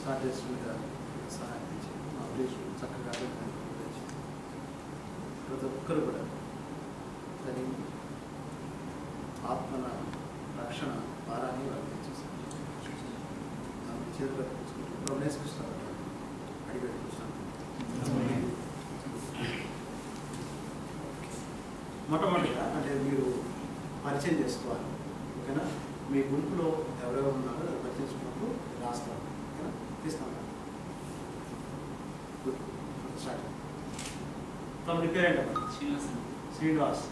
Start చేస్తుండగా సహాయం మా ఉద్దేశం చక్కగా ప్రతి ఒక్కరు కూడా దాని ఆత్మల రక్షణ భారాన్ని వాళ్ళు చేశారు. చేతులు ఇప్పుడు నేర్చుకుంటారు అడిగి చూస్తాను. మొట్టమొదటిగా అంటే మీరు పరిచయం చేసుకోవాలి. ఓకేనా? మీ గుంపులో ఎవరెవరు ఉన్నారో పరిచయం చేసుకున్నప్పుడు రాస్తారు. ఓకేనా? తీస్తాను. గుడ్. స్టార్ట్. మీ పేరేంటమ్మా? శ్రీనివాస్.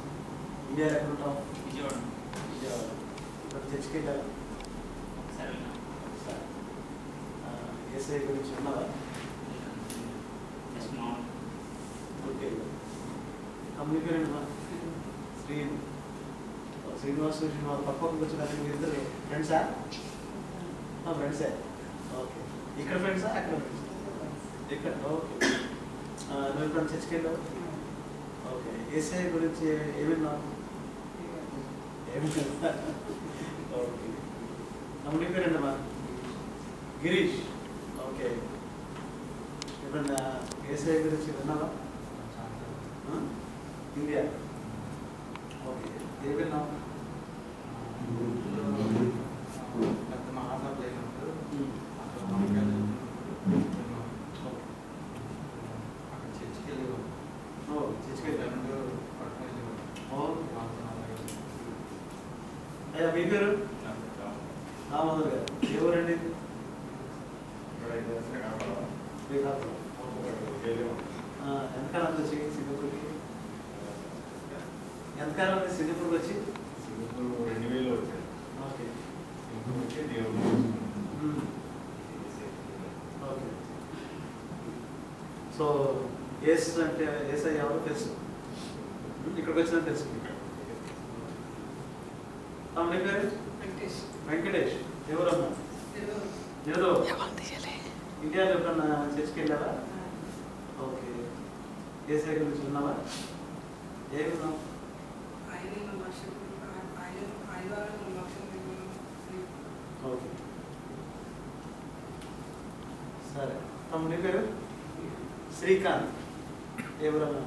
ఇండియా ఎక్కడ ఉంటాం? విజయవాడ. ఇక్కడ చర్చికి వెళ్ళారా? ఏసఐ గురించి ఉన్నారా? ఓకే. మీ పేరేంటమ్మా? శ్రీనివాస్. పక్కకు వచ్చిన మీరు ఇద్దరు ఫ్రెండ్సా? ఫ్రెండ్సే. ఓకే. ఇక్కడ ఫ్రెండ్సా? అక్కడ ఫ్రెండ్స్? ఇక్కడ. ఓకే. నువ్వు ఇప్పుడు చర్చికి వెళ్ళావు? ఓకే. ఏసఐ గురించి ఏమి విన్నావు? ఓకే. మీ పేరేంటమ్మా? గిరీష్. ఓకే. ఎప్పుడన్నా ఏసఐ గురించి విన్నావా? ఇండియా. ఓకే. ఏం విన్నావు? అయ్యా మీ పేరు? రామోదర్ గారు. ఎవరండి? ఎంతకాలం వచ్చి సింగపూర్కి? ఎంతకాలం ఉంది సింగపూర్కి వచ్చి? సింగపూర్ 2000 వచ్చాయి. ఓకే. ఓకే. సో ఏస్ అంటే ఏసఐ ఎవరో తెలుసు, ఇక్కడికి వచ్చినా తెలుసు. మీ పేరు? వెంకటేష్. ఎవరమ్మా? ఇండియాలో ఎప్పుడన్నా చర్చికి వెళ్ళారా? ఓకే. ఏసఐ గురించి ఉన్నావా? ఏమున్నావు? ఓకే. సరే. మీ పేరు? శ్రీకాంత్. ఎవరన్నా?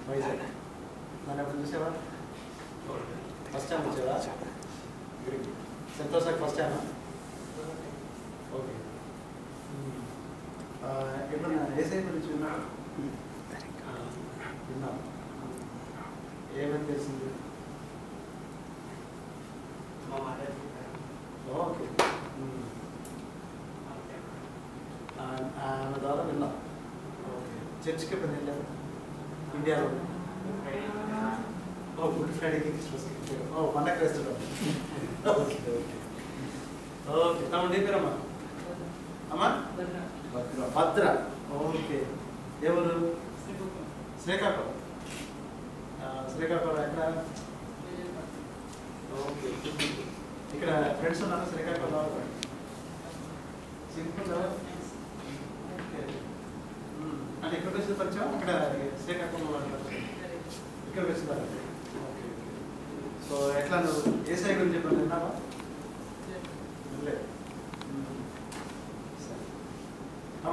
వైజాగ్. నన్ను ఎప్పుడు చూసావా? ఫస్ట్ టైం వచ్చావా? సంతోషానికి ఫస్ట్ టైమా? ఓకే. ఎప్పుడన్నా ఏసఐ గురించి విన్నా? విన్నా. ఏమని తెలిసింది? ఓకే. ఆమె ద్వారా విన్నా. ఓకే. చర్చికి ఎప్పుడు వెళ్ళారు? ఇండియాలో? గుడ్ ఫ్రైడేకి క్రిస్మస్కి. పండగ వేస్తున్నాం. ఓకే. ఓకే. ఓకే. తమ నీ పేరమ్మా? అమ్మా? భద్ర. ఓకే. ఎవరు? శ్రీకాకుళం. శ్రీకాకుళం ఎక్కడ? ఓకే. ఇక్కడ ఫ్రెండ్స్ ఉన్నారా శ్రీకాకుళం? సింపుల్. ఓకే. అంటే ఇక్కడికి వచ్చిన పరిచయం అక్కడ శ్రీకాకుళంలో ఇక్కడికి వచ్చిందా? ఓకే. సో ఎట్లా నువ్వు ఏసఐ గురించి చెప్పాను విన్నావా? లేదు.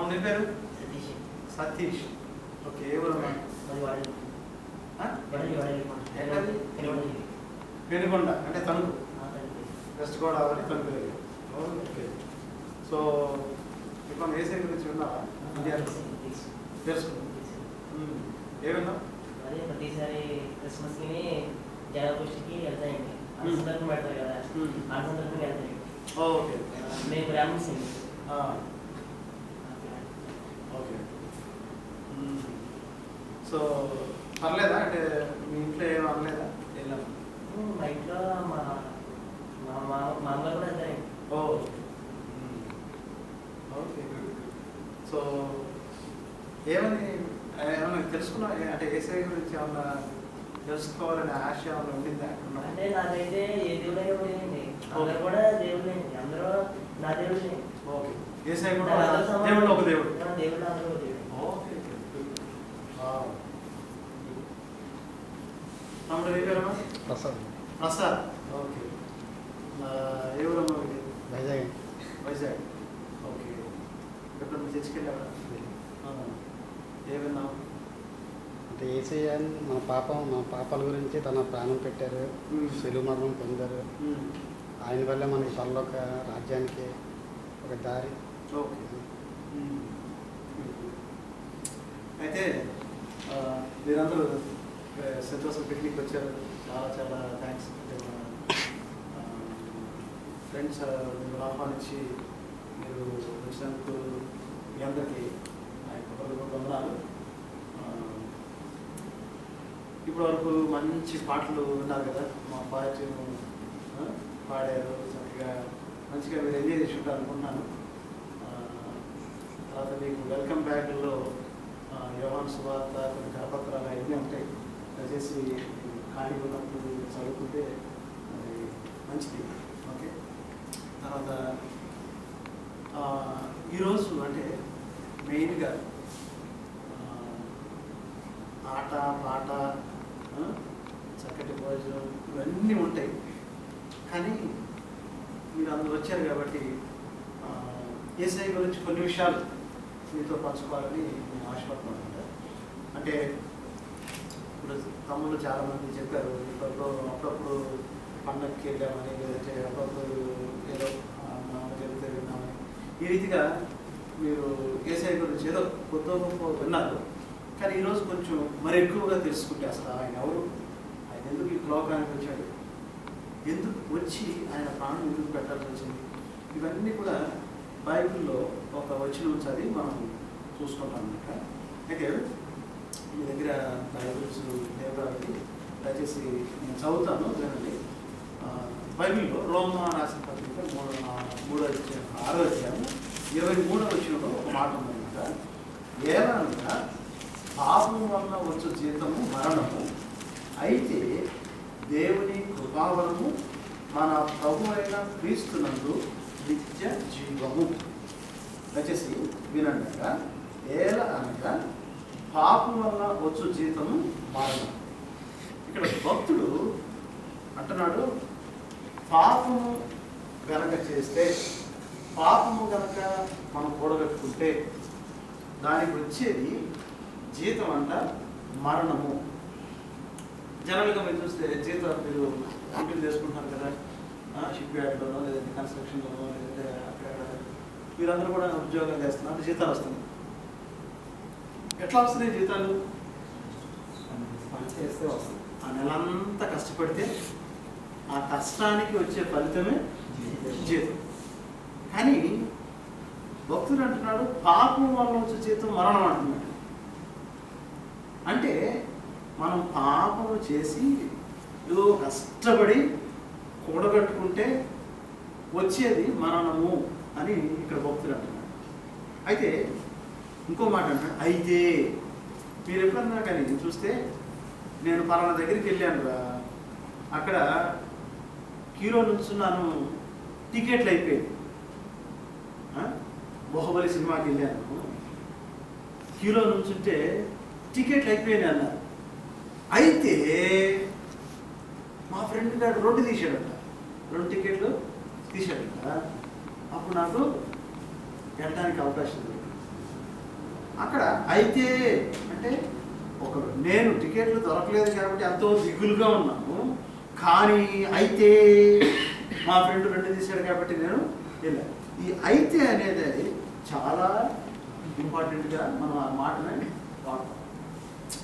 నీ పేరు? సతీష్. ఓకే. ఎవరమ్మా? పెనుగొండ అంటే Tanuku, west Godavari, Tanuku. Okay. So ఇప్పుడు ఏసఐ గురించి విన్నావా? ఇండియా తెలుసుకున్నాం. ఏమన్నా? ప్రతిసారి క్రిస్మస్ కి జనగోష్ఠికి వెళ్తాయండి. సందర్భం పెడతారు కదా, ఆ సందర్భంగా వెళ్తాయి. ఓకే. మేము బ్రాహ్మణ్స్. ఓకే. సో పర్లేదా? అంటే మీ ఇంట్లో ఏం అనలేదా? వెళ్ళాము. మా ఇంట్లో మా అమ్మగారు కూడా వెళ్తారండి. ఓకే. సో ఏమని ఏమన్నా తెలుసుకున్నా? అంటే ఏసఐ గురించి ఏమన్నా తెలుసుకోవాలనే ఆశ ఏమన్నా ఉండిందా? అంటే నాకైతే ఏ దేవుడైనా ఉండేదండి. అందరూ కూడా దేవుళ్ళండి. అందరూ నా దేవుళ్ళే. ఓకే. ఏసఐ కూడా దేవుడు ఒక దేవుడు. దేవుడు అందరూ ఒక దేవుడు. ఓకే. తమ్ముడు ఏ పేరమ్మా? ప్రసాద్. ప్రసాద్. ఓకే. ఏ ఊరమ్మా? వైజాగ్. వైజాగ్. ఓకే. ఓకే. ఎప్పుడు చర్చికెళ్ళావా? ఏమన్నావు? అంటే యేసయ్య మా పాపాల గురించి తన ప్రాణం పెట్టారు, శిలువ మరణం పొందారు. ఆయన వల్ల మనకి పరలోక రాజ్యానికి ఒక దారి. ఓకే. అయితే మీరందరూ సంతోషం పిక్నిక్ వచ్చారు. చాలా చాలా థ్యాంక్స్. ఫ్రెండ్స్ మిమ్మల్ని ఆహ్వానించి మీరు వచ్చినందుకు మీ అందరికీ వందనాలు. ఇప్పటివరకు మంచి పాటలు విన్నారు కదా, మా పాట పాడారు చక్కగా, మంచిగా మీరు ఎంజాయ్ చేసి ఉంటారు అనుకుంటున్నాను. తర్వాత మీకు వెల్కమ్ బ్యాగ్లో యోహాను సువార్త, కొన్ని కరపత్రాలు అవన్నీ ఉంటాయి. దయచేసి ఖాళీ ఉన్నప్పుడు చదువుకుంటే అది మంచిది. ఓకే. తర్వాత ఈరోజు అంటే మెయిన్గా ఆట పాట, చక్కటి భోజనం ఇవన్నీ ఉంటాయి. కానీ మీరు అందరూ వచ్చారు కాబట్టి యేసయ్య గురించి కొన్ని విషయాలు మీతో పంచుకోవాలని నేను ఆశపడుతున్నాను. అంటే ఇప్పుడు తమ్ముళ్ళు చాలామంది చెప్పారు, ఇప్పట్లో అప్పుడప్పుడు పండగకి వెళ్ళామని, లేదంటే అప్పుడప్పుడు ఏదో చెబితే విన్నామని. ఈ రీతిగా మీరు యేసయ్య గురించి ఏదో కొత్త గొప్ప విన్నారు. కానీ ఈరోజు కొంచెం మరి ఎక్కువగా తెలుసుకుంటే అసలు ఆయన ఎవరు, ఆయన ఎందుకు ఈ లోకానికి వచ్చాడు, ఎందుకు వచ్చి ఆయన ప్రాణం ఎందుకు పెట్టాల్సి వచ్చింది, ఇవన్నీ కూడా బైబిల్లో ఒక వచనం చదివి మనం చూసుకుంటాం అన్నమాట. అయితే మీ దగ్గర బైబిల్స్ దేవుడికి దయచేసి నేను చదువుతాను వినండి. బైబిల్లో రోమా రాసిన పత్రిక 6వ అధ్యాయం 23వ వచనంలో ఒక మాట ఉందన్నమాట. ఏమనగా పాపం వల్ల వచ్చు జీతము మరణము, అయితే దేవుని కృపావరము మన ప్రభు అయిన క్రీస్తునందు నిత్య జీవము. దయచేసి వినండగా, ఎలా అనగా పాపం వల్ల వచ్చు జీతము మరణం. ఇక్కడ భక్తుడు అంటున్నాడు, పాపము గనక చేస్తే, పాపము గనక మనం కూడగట్టుకుంటే దానికి వచ్చేది జీతం అంట మరణము. జనరల్గా మీరు చూస్తే జీతం మీరు డ్యూటీలు చేసుకుంటున్నారు కదా, షిప్ యార్డ్లోనో లేదంటే కన్స్ట్రక్షన్లోనో లేదంటే అక్కడ మీరందరూ కూడా ఉద్యోగం చేస్తున్నారు, జీతాలు వస్తుంది. ఎట్లా వస్తున్నాయి జీతాలు? పని చేస్తే వస్తుంది. ఆ నెలంతా కష్టపడితే ఆ కష్టానికి వచ్చే ఫలితమే జీతం. కానీ భక్తుడు అంటున్నాడు, పాపం వల్ల వచ్చే జీతం మరణం అంటున్నాడు. అంటే మనం పాపము చేసి ఏదో కష్టపడి కూడగట్టుకుంటే వచ్చేది మరణము అని ఇక్కడ భక్తులు అంటున్నాడు. అయితే ఇంకో మాట అంటాడు, అయితే మీరు ఎప్పుడన్నా కానీ చూస్తే, నేను పలానా దగ్గరికి వెళ్ళాను రా, అక్కడ హీరో నుంచున్నాను, టికెట్లు అయిపోయింది. బాహుబలి సినిమాకి వెళ్ళాను, హీరో నుంచుంటే టికెట్లు అయిపోయినాయి అన్నారు. అయితే మా ఫ్రెండ్ గారు 2 తీసాడంట, 2 టికెట్లు తీసాడంట. అప్పుడు నాకు వెళ్ళడానికి అవకాశం లేదు. అక్కడ అయితే అంటే నేను టికెట్లు దొరకలేదు కాబట్టి ఎంతో దిగులుగా ఉన్నాను. కానీ అయితే మా ఫ్రెండ్ 2 తీశాడు కాబట్టి నేను వెళ్ళాను. ఈ అయితే అనేది చాలా ఇంపార్టెంట్గా మనం ఆ మాటని వాడతాం.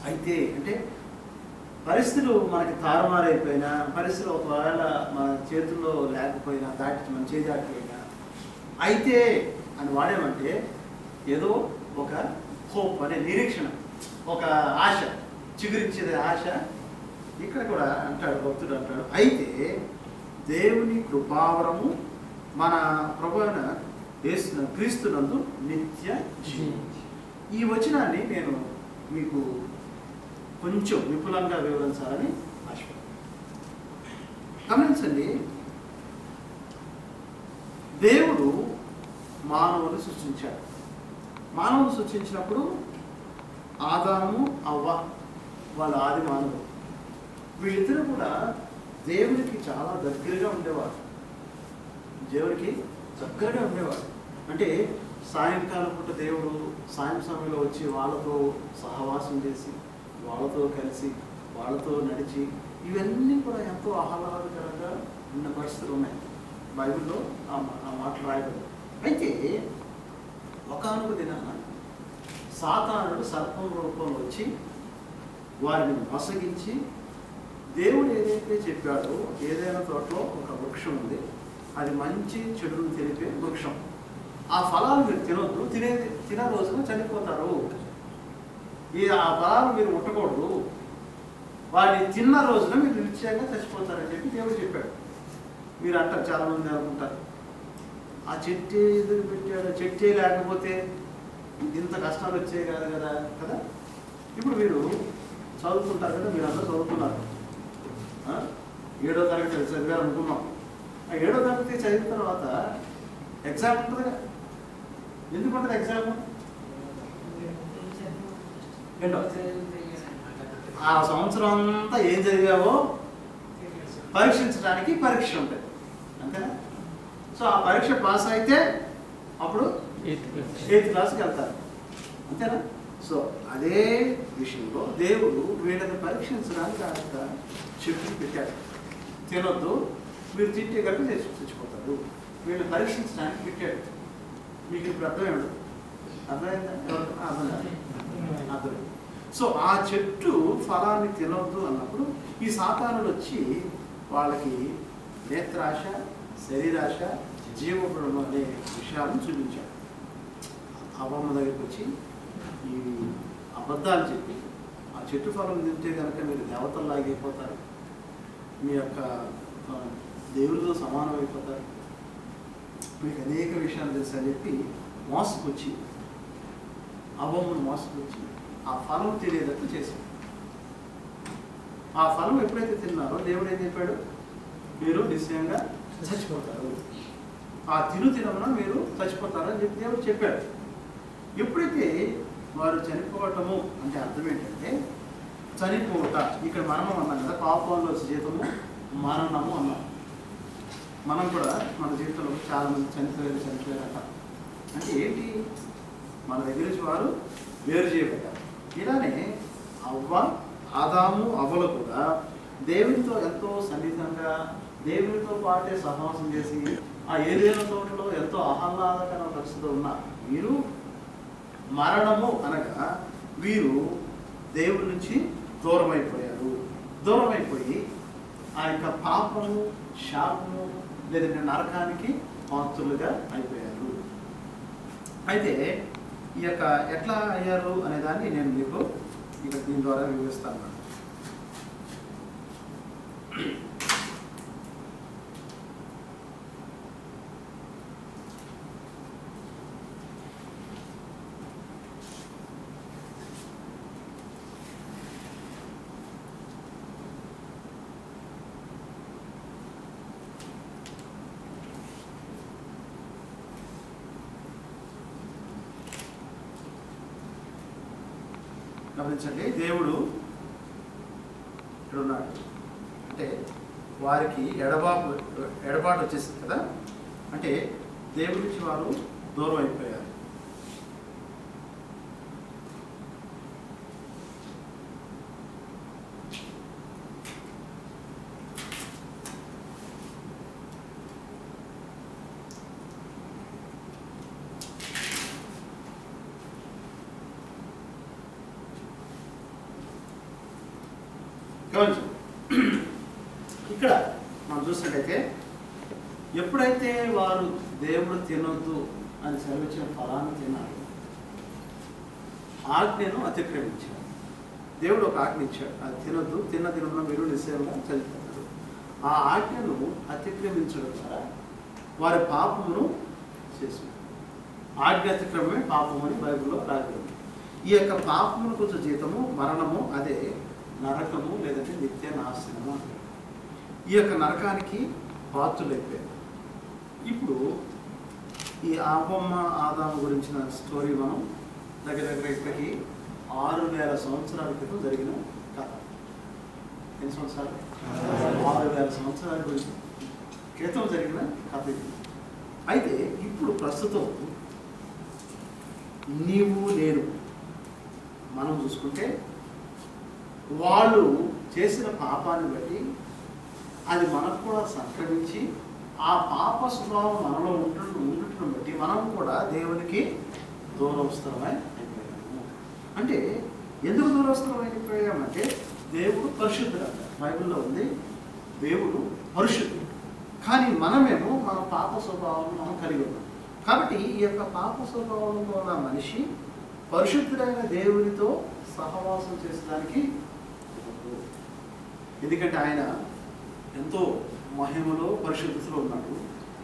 అయితే అంటే పరిస్థితులు మనకి తారుమారైపోయినా, పరిస్థితులు ఒకవేళ మన చేతుల్లో లేకపోయినా, మన చేతి దాటిపోయినా, అయితే అని వాడేమంటే ఏదో ఒక హోప్ అనే నిరీక్షణ, ఒక ఆశ, చిగురించేది ఆశ. ఇక్కడ కూడా అంటాడు భక్తుడు, అంటాడు, అయితే దేవుని కృపావరము మన ప్రభువైన యేసు క్రీస్తునందు నిత్య జీవం. ఈ వచనాన్ని నేను మీకు కొంచెం విపులంగా వివరించాలని ఆశపడుతున్నాను. గమనించండి, దేవుడు మానవుని సృష్టించాడు. మానవుని సృష్టించినప్పుడు ఆదాము అవ్వ వాళ్ళ ఆది మానవుడు, వీళ్ళిద్దరూ కూడా దేవునికి చాలా దగ్గరగా ఉండేవారు. దేవునికి దగ్గరగా ఉండేవారు. అంటే సాయంకాలం పూట దేవుడు సాయం సమయంలో వచ్చి వాళ్ళతో సహవాసం చేసి వాళ్ళతో కలిసి వాళ్ళతో నడిచి ఇవన్నీ కూడా ఎంతో ఆహ్లాదకరంగా ఉన్న పరిస్థితులు ఉన్నాయి. బైబిల్లో ఆ మాటలు రాయబడి. అయితే ఒకానొక దినాన సాతానుడు సర్పం రూపంలో వచ్చి వారిని మోసగించి దేవుడు ఏదైతే చెప్పాడో ఏదైనా తోటలో ఒక వృక్షం ఉంది, అది మంచి చెడును తెలిపే వృక్షం, ఆ ఫలాలు మీరు తినొద్దు, తిన రోజున చనిపోతారు, ఆ ఫలాలు మీరు ముట్టకూడదు, వాడిని తిన్న రోజున మీరు నిశ్చయంగా చచ్చిపోతారని చెప్పి దేవుడు చెప్పాడు. మీరు అంటారు, చాలామంది అనుకుంటారు ఆ చెట్టు ఎదురు పెట్టాడు, చెట్టే లేకపోతే ఇంత కష్టాలు వచ్చాయి కాదు కదా. ఇప్పుడు మీరు చదువుకుంటారు కదా, మీరు అందరూ చదువుతున్నారు, 7వ తరగతి చదివారు అనుకున్నాం. ఆ 7వ తరగతి చదివిన తర్వాత ఎగ్జామ్ ఉంటుంది కదా. ఎందుకు ఉంటుంది ఎగ్జామ్? ఆ సంవత్సరం అంతా ఏం చదివావో పరీక్షించడానికి పరీక్ష ఉంటుంది, అంతేనా? సో ఆ పరీక్ష పాస్ అయితే అప్పుడు 8th క్లాస్కి వెళ్తారు, అంతేనా? సో అదే విషయంలో దేవుడు వీళ్ళని పరీక్షించడానికి ఆయన చెట్టుని పెట్టాడు. తినొద్దు, మీరు తింటే కనుక చచ్చిపోతారు, వీళ్ళని పరీక్షించడానికి పెట్టాడు. మీకు ఇప్పుడు అర్థమేమిటి? అర్థమైందా? అర్థమైంది. సో ఆ చెట్టు ఫలాన్ని తినొద్దు అన్నప్పుడు ఈ సాతానుడు వచ్చి వాళ్ళకి నేత్రాశ, శరీరాశ, జీవగుణం అనే విషయాలను చూపించాడు. అవ్వమ్మ దగ్గరికి వచ్చి ఈ అబద్ధాలు చెప్పి ఆ చెట్టు ఫలం తింటే కనుక మీరు దేవతల్లాగా అయిపోతారు, మీ యొక్క దేవుడితో సమానం అయిపోతారు, మీకు అనేక విషయాలు తెలుసు అని చెప్పి మోసకొచ్చి అవ్వమ్మను మోసకొచ్చి ఆ ఫలం తెలియదట్టు చేశాడు. ఆ ఫలం ఎప్పుడైతే తిన్నారో దేవుడు ఏం చెప్పాడు? మీరు నిశ్చయంగా చచ్చిపోతారు, ఆ తినమున మీరు చచ్చిపోతారని చెప్పి దేవుడు చెప్పాడు. ఎప్పుడైతే వారు చనిపోవటము అంటే అర్థం ఏంటంటే చనిపోవట, ఇక్కడ మరణం అన్నాం కదా, పాపంలో జీతము మరణము అన్నాం. మనం కూడా మన జీవితంలో చాలామంది చనిపోయారట. అంటే ఏంటి? మన దగ్గర నుంచి వారు వేరు చేయబడ్డారు. ఇలానే ఆదాము అవ్వలు కూడా దేవునితో ఎంతో సన్నిహితంగా దేవునితో పాటే సహవాసం చేసి ఆ ఏదైనా తోటలో ఎంతో ఆహ్లాదకర పరిస్థితిలో ఉన్న వీరు మరణము అనగా వీరు దేవుడి నుంచి దూరమైపోయారు. దూరమైపోయి ఆ యొక్క పాపము, శాపము లేదంటే నరకానికి పాత్రులుగా అయిపోయారు. అయితే ఈ యొక్క ఎట్లా అయ్యారు అనే దాన్ని నేను మీకు ఇక దీని ద్వారా వివరిస్తాను. గమనించండి, దేవుడు ఇక్కడ ఉన్నాడు అంటే వారికి ఎడబాటు వచ్చేసింది కదా, అంటే దేవుడి నుంచి వారు దూరం అయిపోయారు. ఇక్కడ మనం చూసినట్టయితే ఎప్పుడైతే వారు దేవుడు తినొద్దు అని సెలవిచ్చిన ఫలాన్ని తిన్నారు, ఆజ్ఞను అతిక్రమించారు. దేవుడు ఒక ఆజ్ఞ ఇచ్చాడు, అది తినొద్దు, తిన్న మీరు నిశ్చయంగా చనిపోతారు. ఆ ఆజ్ఞను అతిక్రమించడం ద్వారా వారి పాపమును చేశారు. ఆజ్ఞ అతిక్రమమే పాపము అని బైబిల్లో రాయబడింది. ఈ యొక్క పాపమును కొంచెం జీతము మరణము, అదే నరకము లేదంటే నిత్య నాశనము అంటారు. ఈ యొక్క నరకానికి పాత్రులైపోయారు. ఇప్పుడు ఈ అవ్వమ్మ ఆదాము గురించిన స్టోరీ మనం దగ్గర ఇక్కడికి 6000 సంవత్సరాల క్రితం జరిగిన కథ. ఎన్ని సంవత్సరాలు? 6000 సంవత్సరాల క్రితం జరిగిన కథ ఇది. అయితే ఇప్పుడు ప్రస్తుతం నీవు నేను మనం చూసుకుంటే వాళ్ళు చేసిన పాపాన్ని బట్టి అది మనకు కూడా సంక్రమించి ఆ పాప స్వభావం మనలో ఉండటం బట్టి మనం కూడా దేవునికి దూరవస్తరమై అయిపోయాము. అంటే ఎందుకు దూరవస్తరమైపోయామంటే దేవుడు పరిశుద్ధుడు అంట. బైబిల్లో ఉంది దేవుడు పరిశుద్ధుడు, కానీ మనమేమో మన పాప స్వభావం మనం కలిగి ఉన్నాం. కాబట్టి ఈ యొక్క పాప స్వభావంలో ఉన్న మనిషి పరిశుద్ధుడైన దేవునితో సహవాసం చేసడానికి, ఎందుకంటే ఆయన ఎంతో మహిమలో పరిశుద్ధతలో ఉన్నాడు.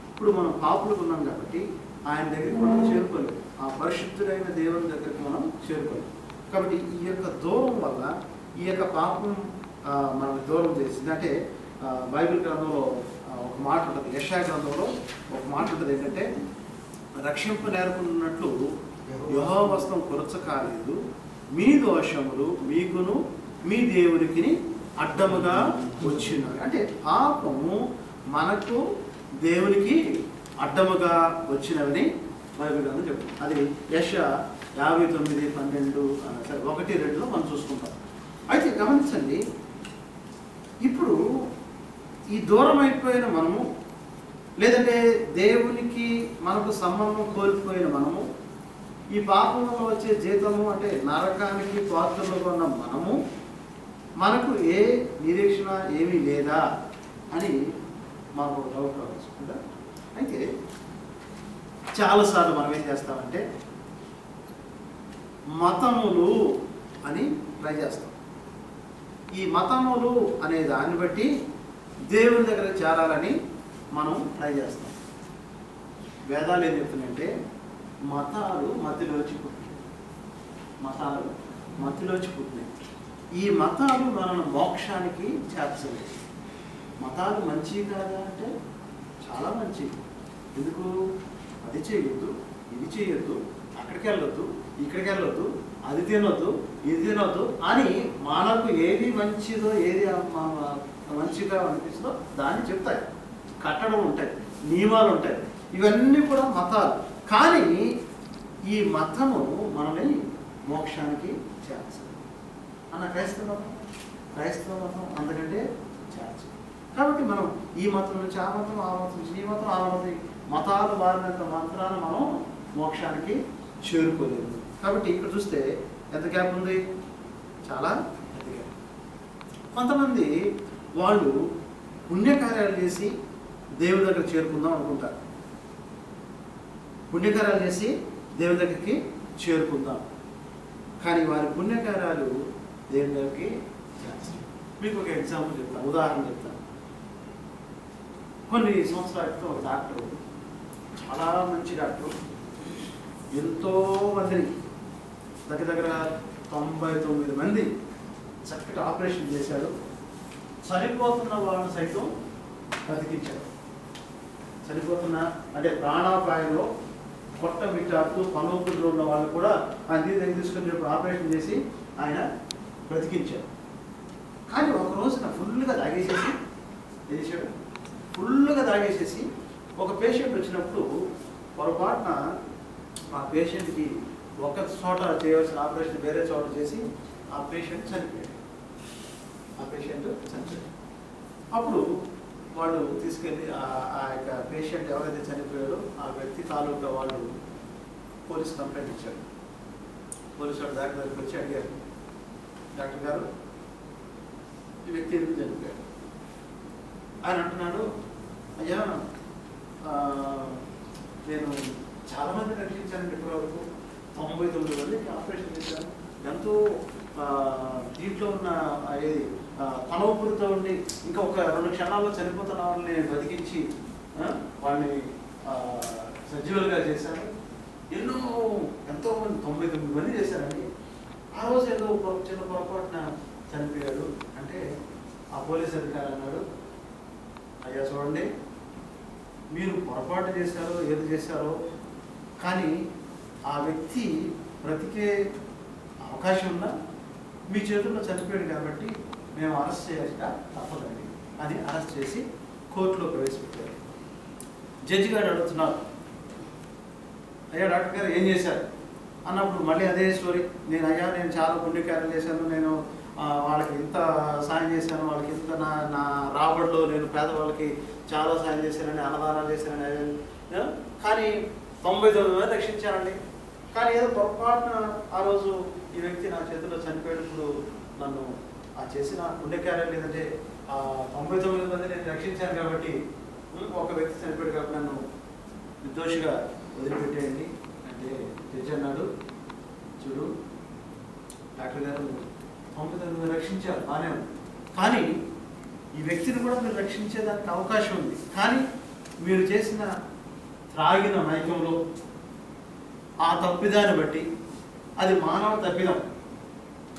ఇప్పుడు మనం పాపులకు ఉన్నాం కాబట్టి ఆయన దగ్గరికి మనం చేరుకోలేము, ఆ పరిశుద్ధుడైన దేవుని దగ్గరికి మనం చేరుకోలేము. కాబట్టి ఈ యొక్క దూరం వల్ల ఈ యొక్క పాపం మనకు దూరం చేసింది. అంటే బైబిల్ గ్రంథంలో ఒక మాట ఉంటుంది, యెషయా గ్రంథంలో ఒక మాట ఉంటుంది ఏంటంటే, రక్షింపు నేర్పున్నట్లు యెహోవా వస్త్రం కొరచ కాలేదు, మీ దోషములు మీకును మీ దేవునికి అడ్డముగా వచ్చినవి. అంటే పాపము మనకు దేవునికి అడ్డముగా వచ్చినవని బైబిల్ గ్రంథం చెప్తుంది. అది యెషయా 59:12 1-2లో మనం చూసుకుంటాం. అయితే గమనించండి, ఇప్పుడు ఈ దూరం అయిపోయిన మనము, లేదంటే దేవునికి మనకు సంబంధం కోల్పోయిన మనము, ఈ పాపంలో వచ్చే జీతము అంటే నరకానికి పాత్రలుగా ఉన్న మనము, మనకు ఏ నిరీక్షణ ఏమీ లేదా అని మాకు డౌట్ రావచ్చు కదా. అయితే చాలాసార్లు మనం ఏం చేస్తామంటే మతములు అని ట్రై చేస్తాం. ఈ మతములు అనే దాన్ని బట్టి దేవుని దగ్గర చేరాలని మనం ట్రై చేస్తాం. వేదాలు ఏం చెప్తున్నాయంటే మతాలు మధ్యలోంచి పుట్టినాయి, మతాలు మధ్యలోంచి పుట్టినాయి. ఈ మతాలు మనల్ని మోక్షానికి చేర్చలేదు. మతాలు మంచి కాదా అంటే చాలా మంచి. ఎందుకు? అది చేయొద్దు, ఇది చేయొద్దు, అక్కడికి వెళ్ళొద్దు, ఇక్కడికి వెళ్ళొద్దు, అది తినొద్దు, ఇది తినొద్దు అని మనకు ఏది మంచిదో, ఏది మంచిగా అనిపిస్తుందో దాన్ని చెప్తాయి. కట్టడం ఉంటాయి, నియమాలు ఉంటాయి, ఇవన్నీ కూడా మతాలు. కానీ ఈ మతము మనల్ని మోక్షానికి చేర్చదు. అన్న క్రైస్తవ మతం అందుకంటే చేర్చదు. కాబట్టి మనం ఈ మతం నుంచి ఆ మతం, ఆ మతం నుంచి ఈ మతం, ఆ మతం, మతాలు మారినంత మాత్రాన మనం మోక్షానికి చేరుకోలేదు. కాబట్టి ఇక్కడ చూస్తే ఎంత గ్యాప్ ఉంది? చాలా పెద్ద గ్యాప్. కొంతమంది వాళ్ళు పుణ్యకార్యాలు చేసి దేవుడి దగ్గర చేరుకుందాం అనుకుంటారు. పుణ్యకార్యాలు చేసి దేవుడి దగ్గరికి చేరుకుందాం, కానీ వారి పుణ్యకార్యాలు దేవుడి దగ్గరికి చేస్తారు. మీకు ఒక ఎగ్జాంపుల్ చెప్తాను, ఉదాహరణ చెప్తాను. కొన్ని సంవత్సరాల క్రితం ఒక డాక్టర్, చాలా మంచి డాక్టర్, ఎంతో మందిని దగ్గర 99 మంది చక్కటి ఆపరేషన్ చేశాడు. చనిపోతున్న వాళ్ళని సైతం బతికించాడు. చనిపోతున్న అంటే ప్రాణాపాయంలో కొట్ట విటాడుతూ పనోపుల్లో ఉన్న వాళ్ళు కూడా ఆయన దగ్గర తీసుకుని ఆపరేషన్ చేసి ఆయన బ్రతికించాడు. కానీ ఒక రోజున ఫుల్గా తాగేసేసి ఏం చేశాడు? ఫుల్గా తాగేసేసి ఒక పేషెంట్ వచ్చినప్పుడు పొరపాటున ఆ పేషెంట్కి ఒక చోట చేయవలసిన ఆపరేషన్ వేరే చోట చేసి ఆ పేషెంట్ చనిపోయాడు. అప్పుడు వాళ్ళు తీసుకెళ్ళి ఆ యొక్క పేషెంట్ ఎవరైతే చనిపోయాడో ఆ వ్యక్తి తాలూకా వాళ్ళు పోలీస్ కంప్లైంట్ ఇచ్చాడు. పోలీసు వాడు డాక్టర్ దగ్గరికి వచ్చి అడిగారు, డాక్టర్ గారు ఈ వ్యక్తి ఎందుకు చనిపోయాడు? ఆయన అంటున్నాడు, అయ్యా నేను చాలామంది రక్షించాను, ఇప్పటివరకు 99 మందికి ఆపరేషన్ చేశాను, ఎంతో దీంట్లో ఉన్న ఏది కనవపురితో ఉండి ఇంకా ఒక 2 క్షణాల్లో చనిపోతున్న వాళ్ళని బతికించి వాళ్ళని సజీవులుగా చేశాను. ఎంతో మంది 99 మంది చేశారండి. ఆ రోజు ఏదో చిన్న పొరపాటున చనిపోయాడు అంటే ఆ పోలీస్ అధికారి అన్నాడు, అయ్యా చూడండి, మీరు పొరపాటు చేశారో ఏది చేశారో కానీ ఆ వ్యక్తి బ్రతికే అవకాశం ఉన్నా మీ చేతుల్లో చనిపోయాడు కాబట్టి మేము అరెస్ట్ చేయక తప్పదండి అని అరెస్ట్ చేసి కోర్టులో ప్రవేశపెట్టారు. జడ్జి గారు అడుగుతున్నారు, అయ్యా డాక్టర్ గారు ఏం చేశారు అన్నప్పుడు మళ్ళీ అదే స్టోరీ, నేను చాలా పుణ్యకార్యం చేశాను, నేను వాళ్ళకి ఇంత సాయం చేశాను, వాళ్ళకి ఇంత నా రాబడిలో నేను పేదవాళ్ళకి చాలా సాయం చేశానని, అన్నదానాలు చేశానని. కానీ 99 మంది రక్షించానండి. కానీ ఏదో పొరపాటున ఆ రోజు ఈ వ్యక్తి నా చేతిలో చనిపోయినప్పుడు నన్ను ఆ చేసిన పుణ్యకార్యం లేదంటే 99 మంది నేను రక్షించాను కాబట్టి ఒక వ్యక్తి చనిపోయాడు కాబట్టి నన్ను నిర్దోషిగా వదిలిపెట్టేయండి అంటే జడ్జి అన్నాడు, చూడు డాక్టర్ గారు 99 రక్షించారు బాగానే ఉంది, కానీ ఈ వ్యక్తిని కూడా మీరు రక్షించేదానికి అవకాశం ఉంది. కానీ మీరు చేసిన త్రాగిన మైకంలో ఆ తప్పిదాన్ని బట్టి అది మానవ తప్పిదం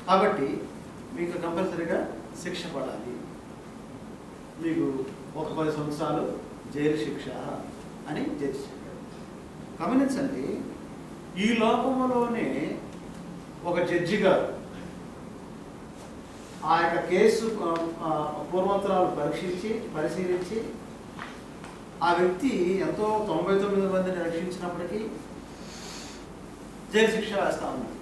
కాబట్టి మీకు కంపల్సరీగా శిక్ష పడాలి, మీకు ఒక 10 సంవత్సరాలు జైలు శిక్ష అని జడ్జి చెప్పారు. గమనించండి, ఈ లోకంలోనే ఒక జడ్జి గారు ఆ యొక్క కేసు పూర్వోత్తరాలు పరిశీలించి ఆ వ్యక్తి ఎంతో 99 మందిని రక్షించినప్పటికీ జైలు శిక్ష వేస్తా ఉన్నారు.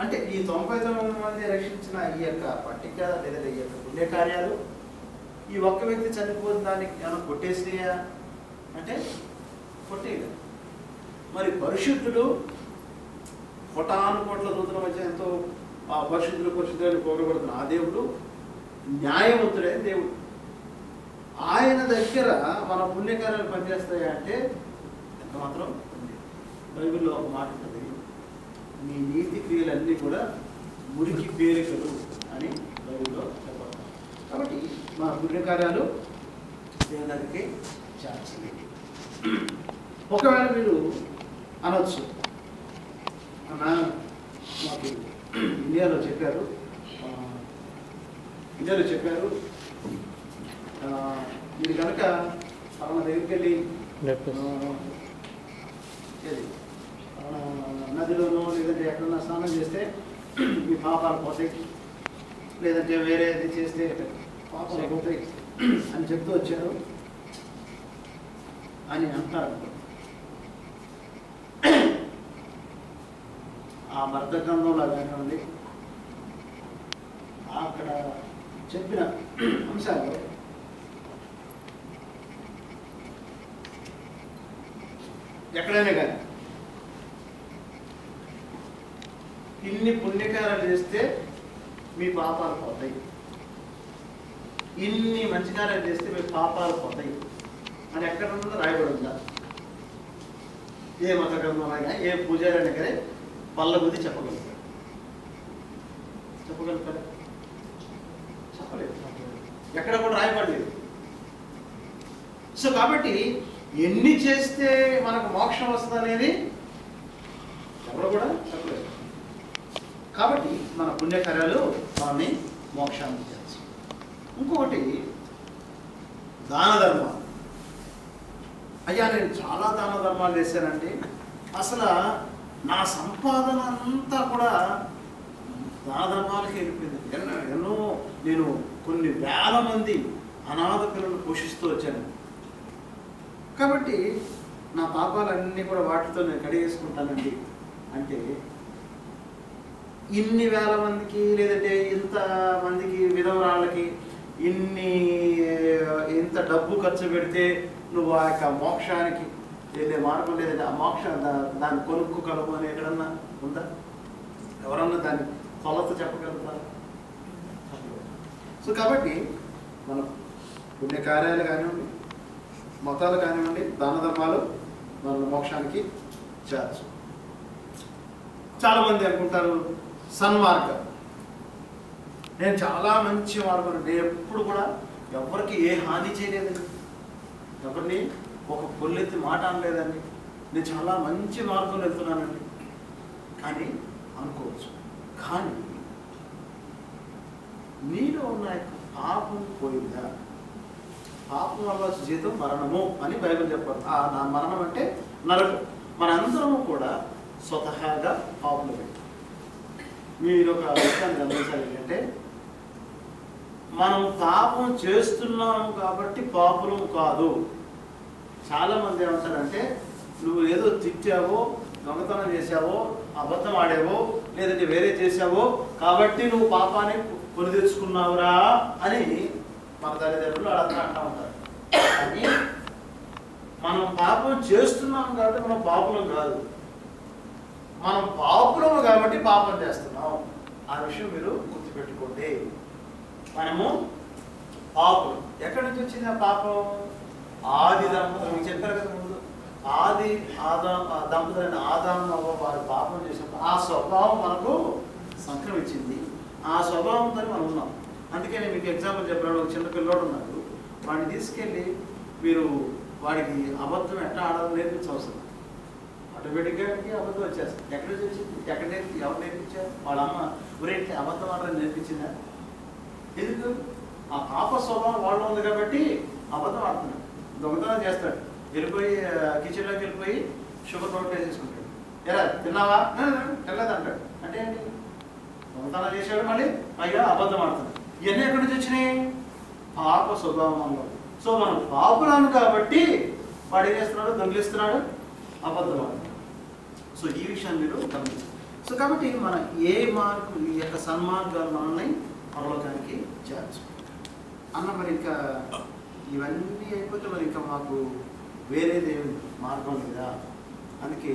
అంటే ఈ 99 మంది రక్షించిన ఈ యొక్క పట్టిక లేదా ఈ యొక్క పుణ్యకార్యాలు ఈ ఒక్క వ్యక్తి చనిపోయిన దానికి ఏమైనా కొట్టేసినాయా అంటే కొట్టేయలేదు. మరి పరిశుద్ధుడు కోటానుకోట్ల దూతల మధ్య ఎంతో పరిశుద్ధులు పోగబడుతున్న ఆ దేవుడు న్యాయవంతుడైన దేవుడు. ఆయన దగ్గర మన పుణ్యకార్యాలు పనిచేస్తాయా అంటే ఎంత మాత్రం ఉంది. బైబిల్లో ఒక మాట ఉంటుంది, మీ నీతి క్రియలన్నీ కూడా మురికి పేరికలు అని బైబిల్లో చెప్పాలి. కాబట్టి మా పుణ్యకార్యాలు దేవుని దగ్గరికి చేర్చాలి. ఒకవేళ మీరు అనొచ్చు, మాకు ఇండియాలో చెప్పారు మీరు కనుక మన దగ్గరికి వెళ్ళి నదిలోనో లేదంటే ఎక్కడన్నా స్నానం చేస్తే మీ పాపాలు పోతాయి, లేదంటే వేరేది చేస్తే పాపాలు పోతాయి అని చెప్తూ వచ్చారు అని అంటారు. ఆ మర్ద గ్రంథంలో కానివ్వండి అక్కడ చెప్పిన అంశాలు ఎక్కడైనా కానీ ఇన్ని పుణ్యకార్యాలు చేస్తే మీ పాపాలు పోతాయి, ఇన్ని మంచి కార్యాలు చేస్తే మీ పాపాలు పోతాయి అని ఎక్కడన్నా రాయబడి ఉందా? ఏ మత గ్రంథంలో కానీ ఏ పూజారి అయినా కానీ పళ్ళ బుద్ధి చెప్పగలుగుతారు? చెప్పలేదు, ఎక్కడ కూడా రాయబడలేదు. సో కాబట్టి ఎన్ని చేస్తే మనకు మోక్షం వస్తుంది అనేది ఎవరు కూడా చెప్పలేదు. కాబట్టి మన పుణ్యకార్యాలు మనల్ని మోక్షాన్ని చేస్తాయి. ఇంకొకటి దాన ధర్మాలు. అయ్యా నేను చాలా దాన ధర్మాలు చేశానండి, అసలు నా సంపాదన అంతా కూడా దాన ధర్మాలకి వెళ్ళిపోయింది. ఎన్నో నేను కొన్ని వేల మంది అనాథ పిల్లలు పోషిస్తూ వచ్చాను కాబట్టి నా పాపాలన్నీ కూడా వాటితో నేను కడిగేసుకుంటానండి అంటే ఇన్ని వేల మందికి లేదంటే ఇంత మందికి విధవరాళ్ళకి ఇంత డబ్బు ఖర్చు పెడితే నువ్వు ఆ యొక్క మోక్షానికి వెళ్ళే మార్గం లేదంటే ఆ మోక్ష దాన్ని కొనుక్కోగలము అని ఎక్కడన్నా ఉందా? ఎవరన్నా దాన్ని కొలత చెప్పగలుగుతారు? సో కాబట్టి మన పుణ్యకార్యాలు కానివ్వండి, మతాలు కానివ్వండి, దాన ధర్మాలు మన మోక్షానికి చేర్చు. చాలామంది అనుకుంటారు సన్మార్గం, నేను చాలా మంచి మార్గం, నేను ఎప్పుడు కూడా ఎవరికి ఏ హాని చేయలేదండి, ఎవరిని ఒక పొల్లెత్తి మాట అనలేదండి, నేను చాలా మంచి మార్గంలో వెళ్తున్నానండి కానీ అనుకోవచ్చు. కానీ నీలో ఉన్న యొక్క పాపం పోయిందా? పాపం వల్ల జీతం మరణము అని బైబిల్ చెప్పారు. నా మరణం అంటే నరకం. మనందరము కూడా స్వతహాగా పాపులమే. మీరు ఒక విషయాన్ని గమనించాలి ఏంటంటే మనం పాపం చేస్తున్నాము కాబట్టి పాపులం కాదు. చాలామంది ఏమంటారంటే నువ్వు ఏదో తిట్టావో దొంగతనం చేసావో, అబద్ధం ఆడావో, లేదంటే వేరే చేసావో కాబట్టి నువ్వు పాపాన్ని కొని తెచ్చుకున్నావురా అని మన తల్లిదండ్రులు అలా అంటూ ఉంటారు. కానీ మనం పాపం చేస్తున్నాం కాబట్టి మనం పాపులం కాదు, మనం పాపులము కాబట్టి పాపం చేస్తున్నాం. ఆ విషయం మీరు గుర్తుపెట్టుకోండి. మనము పాపులు. ఎక్కడి నుంచి వచ్చింది ఆ పాపం? ఆది దంపతులు, మీకు చెప్పారు కదా ముందు, ఆది దంపతులైన ఆదాము అవ్వ వారు పాపం చేసినప్పుడు ఆ స్వభావం మనకు సంక్రమించింది. ఆ స్వభావంతో మనం ఉన్నాం. అందుకే నేను మీకు ఎగ్జాంపుల్ చెప్పాను. ఒక చిన్న పిల్లోడు ఉన్నాడు, వాడిని తీసుకెళ్ళి మీరు వాడికి అబద్ధం ఎట్లా ఆడాలో నేర్పించవసరం. ఆటోమేటిక్గా అబద్ధం వచ్చేస్తుంది. ఎక్కడ నుంచి వచ్చింది? ఎవరు నేర్పించారు? వాళ్ళ అమ్మ ఊరేంటి అబద్ధం ఆడాలని నేర్పించిందా? ఎందుకు? ఆ పాప స్వభావం వాళ్ళు ఉంది కాబట్టి అబద్ధం ఆడుతున్నాడు. దొంగతనం చేస్తాడు, వెళ్ళిపోయి కిచెన్లోకి వెళ్ళిపోయి షుగర్ నోట్ వేసేసుకుంటాడు. ఎలా తిన్నావా? తెల్లదు అంటాడు. అంటే ఏంటి? దొంగతనం చేశాడు, మళ్ళీ పైగా అబద్ధం ఆడుతున్నాడు. ఇవన్నీ ఎక్కడి నుంచి వచ్చినాయి? పాప స్వభావం అన్నమాట. సో మనం పాపులాను కాబట్టి వాడు ఏం చేస్తున్నాడు? దొంగిలిస్తున్నాడు, అబద్ధం ఆడుతున్నాడు. సో ఈ విషయాన్ని మీరు గమనించాలి. సో కాబట్టి మన ఏ మార్కు ఈ యొక్క సన్మార్గాలు మనల్ని పరలోకానికి చేర్చు అన్న. మరి ఇంకా ఇవన్నీ అయిపోతే మరి ఇంకా మాకు వేరేది ఏమి మార్గం లేదా? అందుకే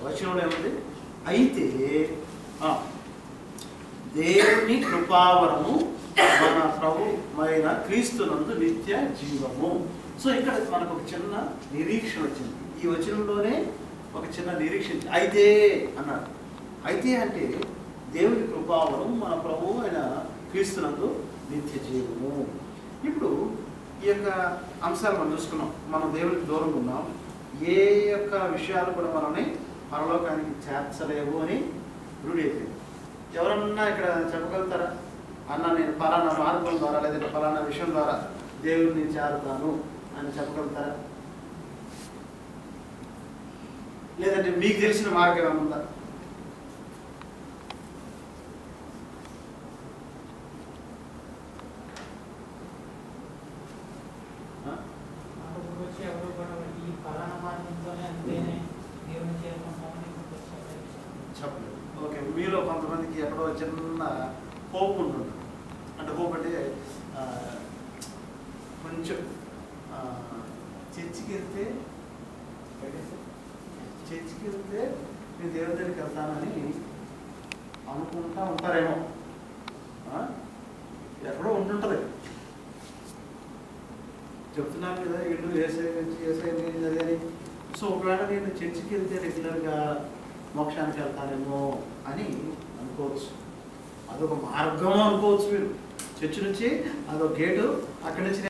వచనంలో ఏముంది? అయితే దేవుని కృపావరము మన ప్రభువైన క్రీస్తునందు నిత్య జీవము. సో ఇక్కడ మనకు ఒక చిన్న నిరీక్షణ వచ్చింది. ఈ వచనంలోనే ఒక చిన్న నిరీక్షణ. అయితే అన్నాడు. అయితే అంటే దేవుని కృపావరం మన ప్రభువు అయిన క్రీస్తునందు నిత్య జీవము. ఇప్పుడు ఈ యొక్క అంశాలు మనం చూసుకున్నాం. మనం దేవునికి దూరంగా ఉన్నాం. ఏ యొక్క విషయాలు కూడా మనల్ని పరలోకానికి చేర్చలేవు అని రూఢి అయిపోయింది. ఎవరన్నా ఇక్కడ చెప్పగలుగుతారా? అన్న నేను ఫలానా మార్గం ద్వారా లేదంటే ఫలానా విషయం ద్వారా దేవుడిని చేరుతాను అని చెప్పగలుగుతారా? లేదంటే మీకు తెలిసిన మార్గం ఏమైనా ఉందా? చెప్పలేదు. ఓకే, మీలో కొంతమందికి ఎక్కడో చిన్న హోప్ ఉంటుంది. అంటే హోప్ అంటే కొంచెం చర్చికి వెళ్తే నేను దేవుడి దగ్గరికి వెళ్తానని అనుకుంటా ఉంటారేమో. ఎక్కడో ఉంటుంటుంది. చెప్తున్నాను కదా ఇల్లు ఏసై అని. సో ఒకవేళ నేను చర్చికి వెళ్తే రెగ్యులర్గా మోక్షానికి వెళ్తానేమో అని అనుకోవచ్చు. అదొక మార్గం అనుకోవచ్చు. మీరు చర్చి నుంచి అదొక గేటు, అక్కడి నుంచి